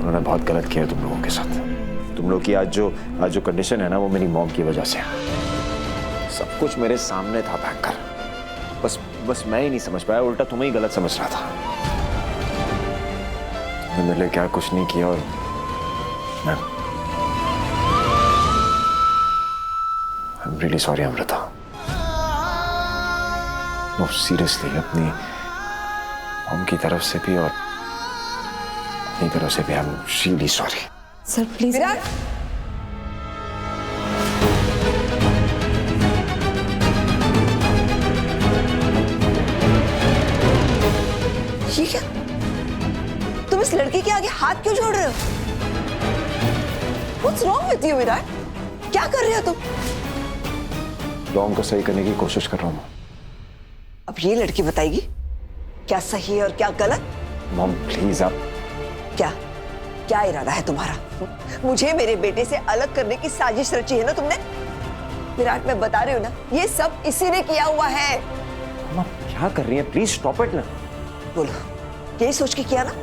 उन्होंने बहुत गलत किया तुम लोगों के साथ। तुम लोग की आज जो कंडीशन है ना, वो मेरी मॉम की वजह से है। सब कुछ मेरे सामने था भयंकर, बस मैं ही नहीं समझ पाया, उल्टा तुम्हें ही गलत समझ रहा था। मैंने मेरे लिए क्या कुछ नहीं किया। और I am really sorry Amrita. No seriously, अपनी मॉम की तरफ से भी और अपनी तरफ से भी I am really sorry. Sir please. Virat, ये क्या? तुम इस लड़की के आगे हाथ क्यों जोड़ रहे हो? What's wrong with you, Virat? क्या कर रहे हो तुम? लॉन्ग को सही करने की कोशिश कर रहा हूँ। अब ये लड़की बताएगी क्या सही है और क्या गलत। मॉम प्लीज, आप क्या इरादा है तुम्हारा? मुझे मेरे बेटे से अलग करने की साजिश रची है ना तुमने? विराट, मैं बता रही हूँ ना, ये सब इसी ने किया हुआ है। मॉम क्या कर रही हैं? प्लीज स्टॉप इट ना। बोलो, यही सोच के किया ना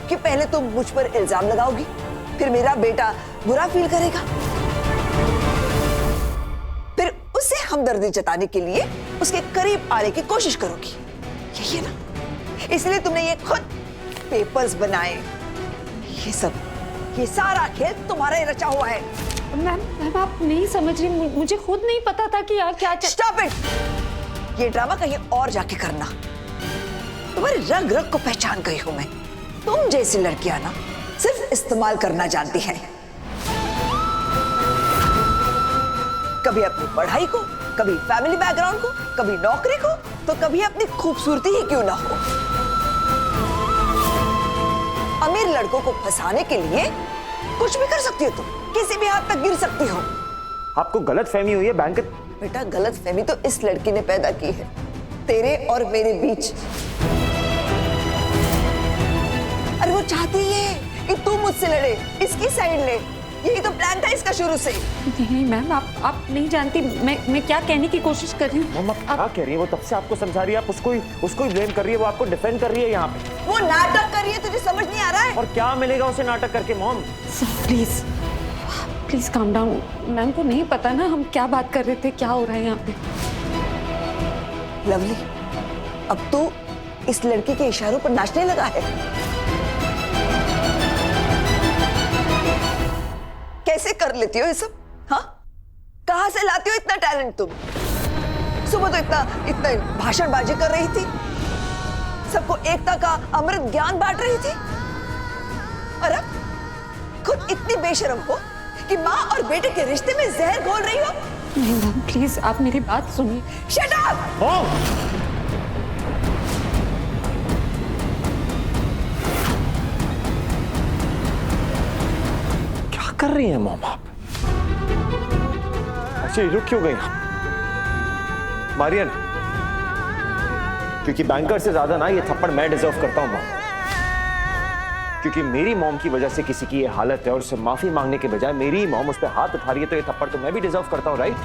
कि पहले तुम मुझ पर इल्जाम लगाओगी, फिर मेरा बेटा बुरा फील करेगा, फिर उससे हमदर्दी जताने के लिए उसके करीब आने की कोशिश करोगी। यही है ना? इसलिए तुमने ये खुद पेपर्स बनाए। ये सारा खेल तुम्हारा ही रचा हुआ है। मैम आप नहीं समझ रही, मुझे खुद नहीं पता था कि यार क्या। Stop it. ये ड्रामा कहीं और जाके करना। तुम्हारे रग रग को पहचान गई हूं मैं। तुम जैसी लड़कियां ना सिर्फ इस्तेमाल करना जानती हैं। कभी अपनी पढ़ाई को, कभी फैमिली बैकग्राउंड को, कभी नौकरी को, तो कभी अपनी खूबसूरती ही क्यों ना हो। अमीर लड़कों को फंसाने के लिए कुछ भी कर सकती हो तुम, किसी भी हद तक गिर सकती हो। आपको गलत फहमी हुई है बैंक। बेटा, गलत फहमी तो इस लड़की ने पैदा की है तेरे और मेरे बीच। अरे वो चाहती है कि तू मुझसे लड़े, इसकी साइड ले। यही तो प्लान था इसका शुरू से। नहीं मैम, आप नहीं जानती मैं क्या कहने की कोशिश कर रही हूँ। मॉम आप क्या कह रही है? वो तब से आपको समझा रही है, आप उसको ही ब्लेम कर रही है, वो आपको डिफेंड कर रही है यहाँ पे। वो नाटक कर रही है, तुझे समझ नहीं आ रहा है? और क्या मिलेगा उसे नाटक करके? Mom please calm down. Ma'am को नहीं पता ना हम क्या बात कर रहे थे, क्या हो रहा है यहाँ पे। लवली, अब तू इस लड़की के इशारों पर नाचने लगा है। कैसे कर लेती हो ये सब? हाँ, कहां से लाती हो इतना टैलेंट तुम? सुबह तो इतना भाषणबाजी कर रही थी, सबको एकता का अमृत ज्ञान बांट रही थी, और अब खुद इतनी बेशर्म हो कि माँ और बेटे के रिश्ते में जहर घोल रही हो। नहीं मैम प्लीज, आप मेरी बात सुनिए। Shut up! क्या कर रही हैं मॉम आप? अच्छा रुक क्यों गई? मारिए ना, क्योंकि बैंकर से ज्यादा ना ये थप्पड़ मैं डिजर्व करता हूं मॉम। क्योंकि मेरी मॉम की वजह से किसी की ये हालत है और उससे माफी मांगने के बजाय मेरी मॉम उस पर हाथ उठा रही है, तो ये थप्पड़ तो मैं भी डिजर्व करता हूं, राइट?